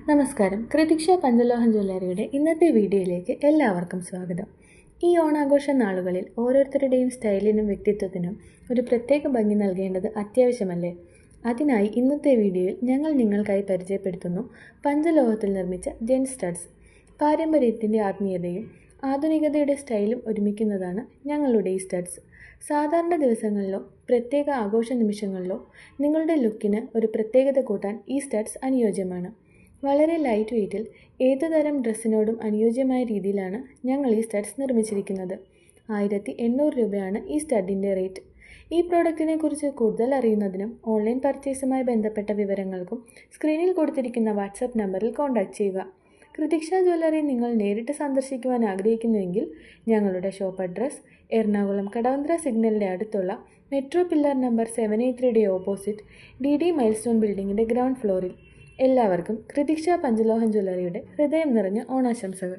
നമസ്കാരം. കൃതിക്ഷ പഞ്ചലോഹം ജ്വല്ലറിയുടെ ഇന്നത്തെ വീഡിയോയിലേക്ക് എല്ലാവർക്കും സ്വാഗതം. ഈ ഓണാഘോഷ നാളുകളിൽ ഓരോരുത്തരുടെയും സ്റ്റൈലിനും വ്യക്തിത്വത്തിനും ഒരു പ്രത്യേക ഭംഗി നൽകേണ്ടത് അത്യാവശ്യമല്ലേ? അതിനായി ഇന്നത്തെ വീഡിയോയിൽ ഞങ്ങൾ നിങ്ങൾക്കായി പരിചയപ്പെടുത്തുന്നു പഞ്ചലോഹത്തിൽ നിർമ്മിച്ച ജെൻ സ്റ്റഡ്സ്. പാരമ്പര്യത്തിൻ്റെ ആത്മീയതയും ആധുനികതയുടെ സ്റ്റൈലും ഒരുമിക്കുന്നതാണ് ഞങ്ങളുടെ ഈ സ്റ്റഡ്സ്. സാധാരണ ദിവസങ്ങളിലോ പ്രത്യേക ആഘോഷ നിമിഷങ്ങളിലോ നിങ്ങളുടെ ലുക്കിന് ഒരു പ്രത്യേകത കൂട്ടാൻ ഈ സ്റ്റഡ്സ് അനുയോജ്യമാണ്. വളരെ ലൈറ്റ് വെയ്റ്റിൽ ഏതുതരം ഡ്രസ്സിനോടും അനുയോജ്യമായ രീതിയിലാണ് ഞങ്ങൾ ഈ സ്റ്റഡ്സ് നിർമ്മിച്ചിരിക്കുന്നത്. 1800 രൂപയാണ് ഈ സ്റ്റഡിൻ്റെ റേറ്റ്. ഈ പ്രോഡക്റ്റിനെ കുറിച്ച് കൂടുതൽ അറിയുന്നതിനും ഓൺലൈൻ പർച്ചേസുമായി ബന്ധപ്പെട്ട വിവരങ്ങൾക്കും സ്ക്രീനിൽ കൊടുത്തിരിക്കുന്ന വാട്സാപ്പ് നമ്പറിൽ കോൺടാക്റ്റ് ചെയ്യുക. കൃതിക്ഷ ജ്വല്ലറി നിങ്ങൾ നേരിട്ട് സന്ദർശിക്കുവാൻ ആഗ്രഹിക്കുന്നുവെങ്കിൽ ഞങ്ങളുടെ ഷോപ്പ് അഡ്രസ് എറണാകുളം കടവന്ത്ര സിഗ്നലിൻ്റെ അടുത്തുള്ള metro pillar number 783 opposite DD milestone ബിൽഡിങ്ങിൻ്റെ ഗ്രൗണ്ട് ഫ്ലോറിൽ. എല്ലാവർക്കും കൃതിക്ഷ പഞ്ചലോഹം ജ്വല്ലറിയുടെ ഹൃദയം നിറഞ്ഞ ഓണാശംസകൾ.